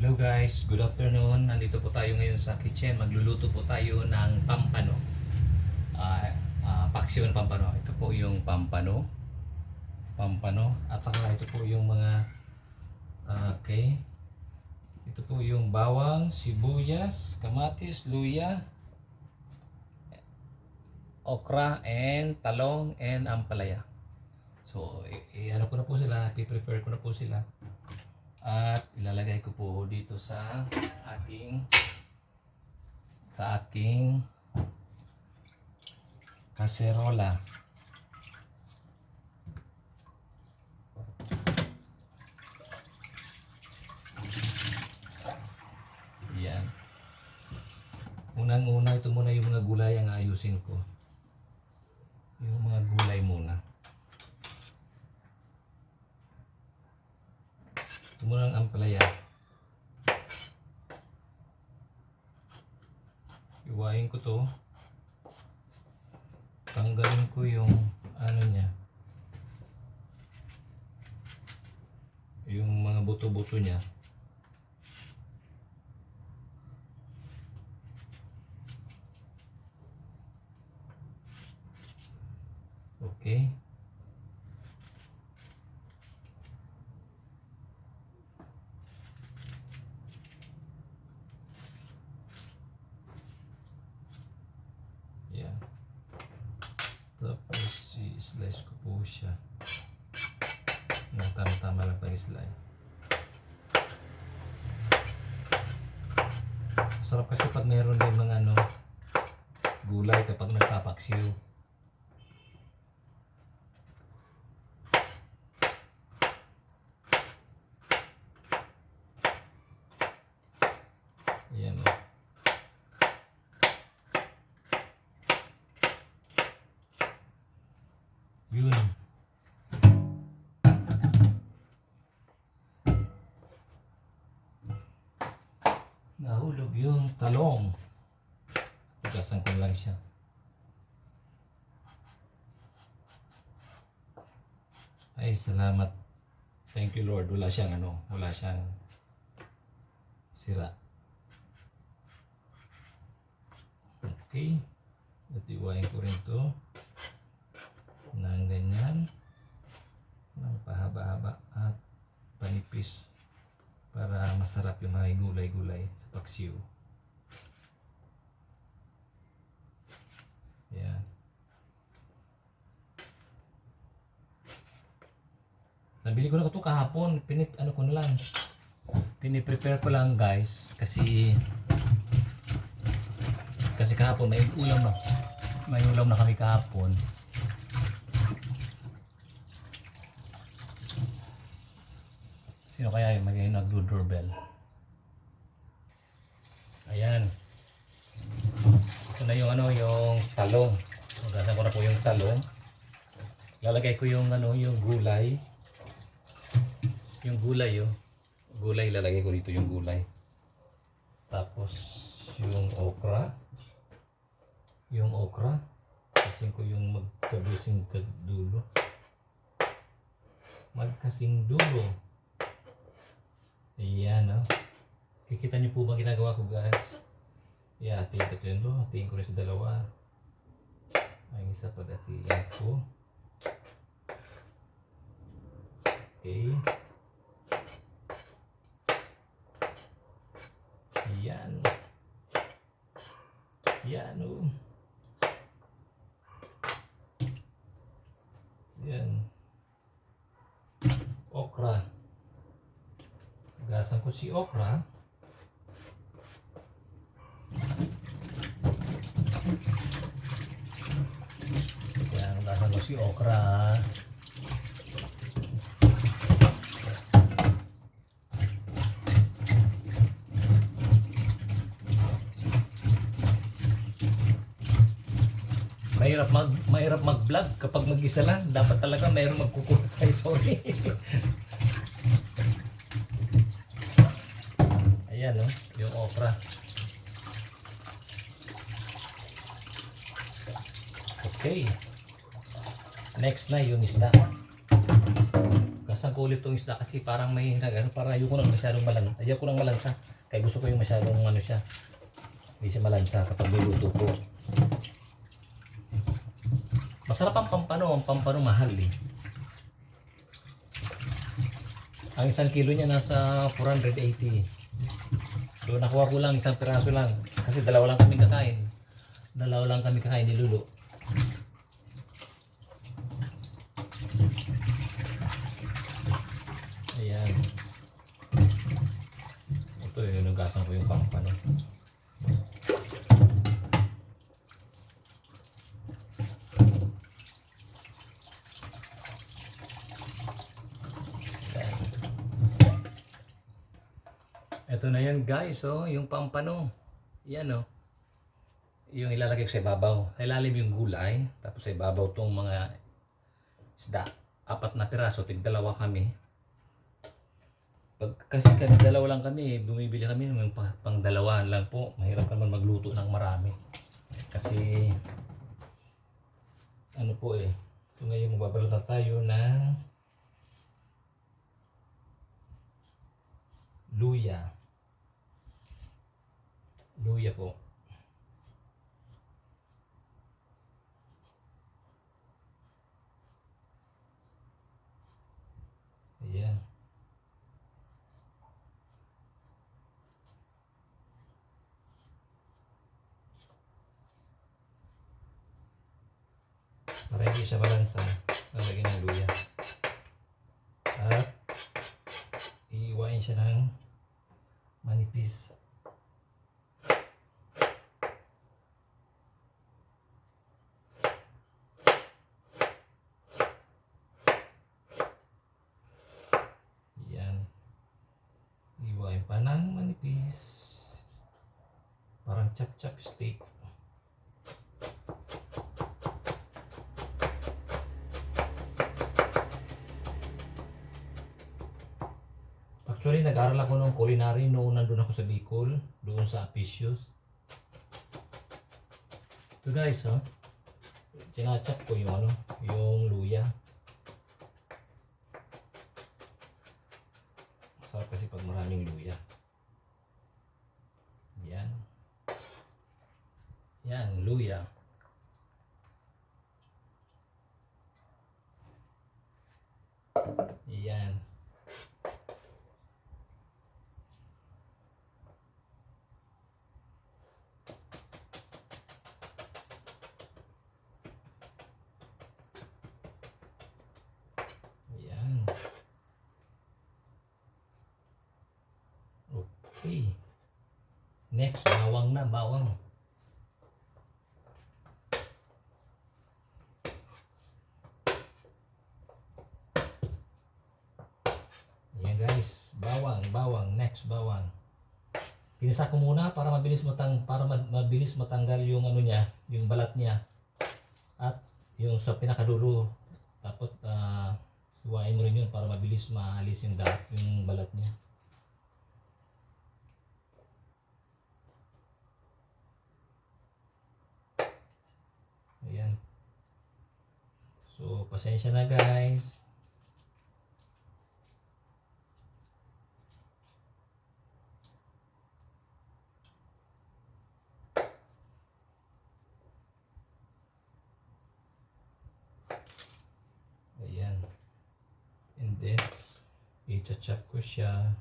Hello guys, good afternoon. Nandito po tayo ngayon sa kitchen. Magluluto po tayo ng pampano. Paksiw ng pampano. Ito po yung pampano. At saka ito po yung mga okay. Ito po yung bawang, sibuyas, kamatis, luya, okra, and talong, and ampalaya. So, ano ko na po sila, i-prepare ko na po sila. At ilalagay ko po dito sa aking kaserola. Yan. Unang-una, ito muna yung mga gulay ang ayusin ko. Yung mga gulay muna. Ito muna ang ampalaya. Iwain ko to. Tanggalin ko yung ano niya. Yung mga buto-buto niya. Okay. Tapos i-slice ko po siya. Tama-tama lang pag-slice. Sarap kasi pag meron din mga gulay kapag nagpapaksiw. Ayan o. Yun. Nahulog yung talong. Tugasan ko lang siya. Ay, salamat. Thank you Lord. Wala siyang sira. Okay. At iwain ko rin to ng ganyan, ng pahaba-haba at panipis para masarap yung mga gulay-gulay sa paksiw. Yan. Nabili ko na ito kahapon. Piniprepare ko lang guys kasi kahapon may ulam na kami kahapon. Sino kaya yung nagdo-doorbell? Ayan. Ito na yung yung talong. Magasan ko na po yung talong. Lalagay ko yung yung gulay. Yung gulay Gulay lalagay ko dito yung gulay. Tapos yung okra. Kasing ko yung magkasing dulo. Ayan Kikita niyo po ba ginagawa ko guys? Hatiin ko ito yun. Hatiin ko rin sa dalawa. Ang isa pag-hatiin ko. Okay. Ayan. Ayan Ayan. Okra. Gasan ko si okra. Yan, gasan ko si okra. Mahirap mag-vlog kapag mag-isa lang. Dapat talaga mayroong magkukursay. Sorry. Ayan yung okra. Okay. Next na yung isda. masangkulit tong isda kasi parang may ano, para ayoko nang masyadong malansa. Ayoko nang malansa. Kaya gusto ko yung masyadong ano siya. Hindi siya malansa kapag niluto ko. Masarap ang pampano. Ang pampano mahal eh. Ang 1 kilo niya nasa 480. So nakuha ko lang 1 piraso lang. Kasi dalawa lang kami kakain. Dalawa lang kami kakain ni Lulu. Ayan. Ito yung inugasan ko yung pampano. Ito na yan guys, oh, yung pampano. Yan oh. Yung ilalagay ko sa ibabaw. Sa ilalim yung gulay, tapos sa ibabaw tong mga isda. 4 na piraso, tig-2 kami. Kasi kami 2 lang kami, bumibili kami ng pang 2 lang po. Mahirap naman magluto ng marami. Kasi ano po eh. So ngayon magbabalatan tayo ng luya. Luya po. Ayan. Para hindi siya balansa, lalagyan ng luya. At iiwain siya ng manipis. Yan. Iiwain pa ng manipis. Parang chop-chop steak. Actually, nag-aral ako ng culinary noong nandun ako sa Bicol, doon sa Apicius. Ito guys, oh. Sinachap ko yung ano, yung luya. Masarap kasi pag maraming luya. Yan. Yan, luya. Yan. Okay. Next, bawang na, bawang. Ayan guys, bawang, next bawang. Pinasa ko muna para mabilis matanggal yung ano niya, yung balat niya. At yung sa pinakadulo, tapos hiwain mo rin yun para mabilis maalis yung balat niya. Ayan. So, pasensya na guys. Ayan. And then, i-chop ko siya.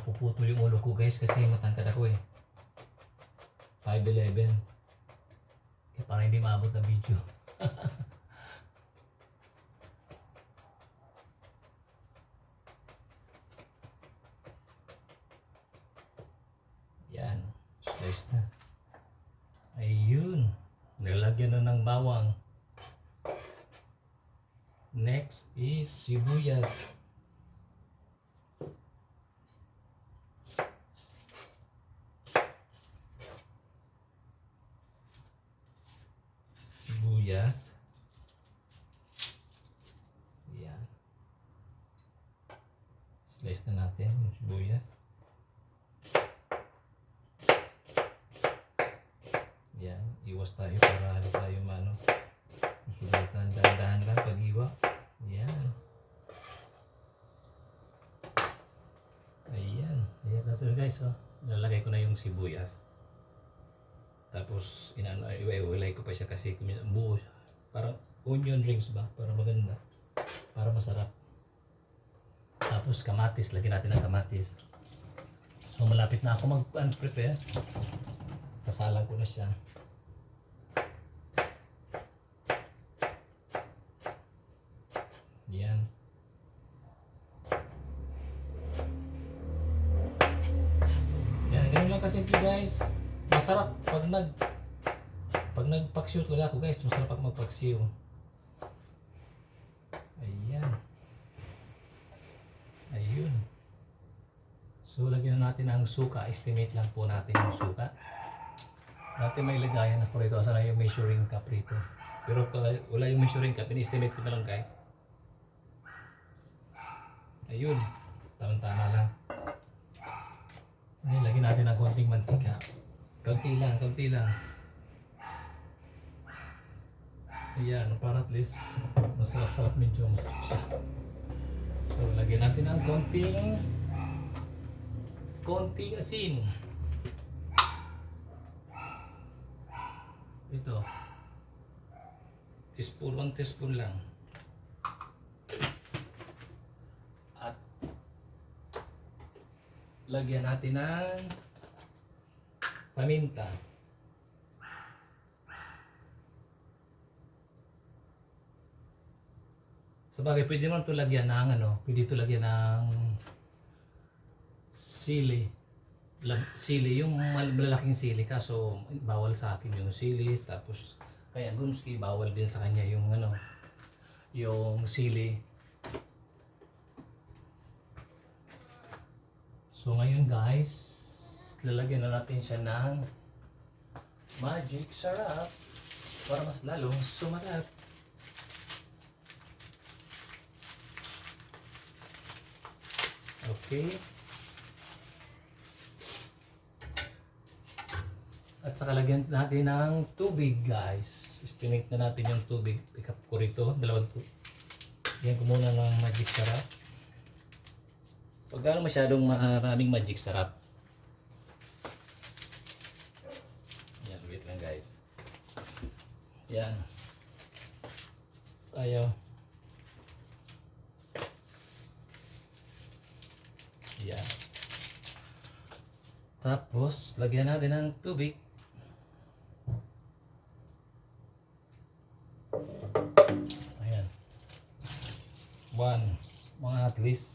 Puputol yung ulo ko guys kasi matangkad ako eh. 5'11". Kaya parang hindi maabot ang video. Yan. Slice na. Ayun. Nilagyan na ng bawang. Next is sibuyas. sibuyas. Yan. Slice na natin yung sibuyas. Yan. Iwas tayo para ano tayo sugatan. Dahan-dahan lang pag-iwa. Yan. Ayan. Ayan na ito guys. Oh. Lalagay ko na yung sibuyas. Tapos iwa-iwalay ko pa siya kasi buo siya. Parang onion rings ba? Para maganda. Para masarap. Tapos kamatis. Lagyan natin ng kamatis. So malapit na ako mag-prepare. Kasalang ko na siya. Yan. Yan, ganun lang kasimple guys. Masarap pag nagpaksiw talaga ako guys. Masarap pag magpaksiw. Ayan. Ayun. So lagyan natin ang suka. Estimate lang po natin yung suka. Dati may lagayan ako rito. Sana yung measuring cup rito. Pero wala yung measuring cup. In-estimate ko na lang guys. Ayun. Tama-tama lang. Ngayon, lagyan natin ng konting mantika. Konti lang, konti lang. Ayan, para at least masarap-sarap, medyo masarap siya. So, lagyan natin ng konting asin. Ito. 1 teaspoon lang. At lagyan natin ng paminta. Sabagay, pwede naman ito lagyan ng pwede ito lagyan ng sili. Sili, yung malalaking sili, kaso bawal sa akin yung sili. Tapos kaya Gumski, bawal din sa kanya yung yung sili. So ngayon guys, lalagyan na natin siya ng magic sarap para mas lalong sumarap. Okay. At saka lagyan natin ng tubig guys. Estimate na natin yung tubig. Pick up ko rito, 2 tubig. Lagyan ko muna ng magic sarap. Pag gano'n masyadong maraming magic sarap. Yan, wait lang guys. Yan. Tayo. Yan. Tapos, lagyan natin ng tubig. Ayan. Mga at least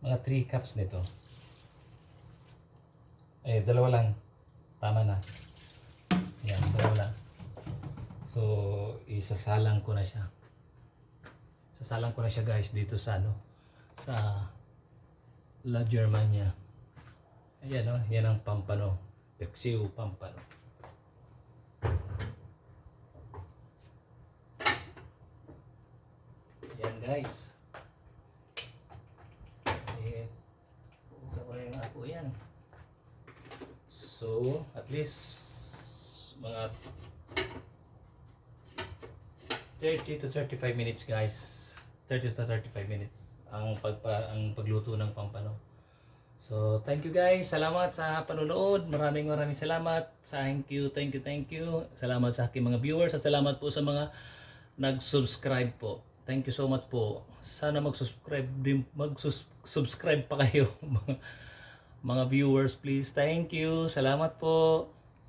mga 3 cups nito. 2 lang. Tama na. Ayan, 2 lang. So, isasalang ko na siya. Sasalang ko na siya guys dito sa sa La Germania. Ayan yan ang pampano. Paksiw pampano. Yan guys. Buka ko na yung ako yan. So, at least mga 30 to 35 minutes guys. 30 to 35 minutes ang pagluto ng pampano. So, thank you guys. Salamat sa panonood. Maraming salamat. Thank you. Salamat sa aking mga viewers at salamat po sa mga nag-subscribe po. Thank you so much po. Sana mag-subscribe pa kayo mga viewers please. Thank you. Salamat po.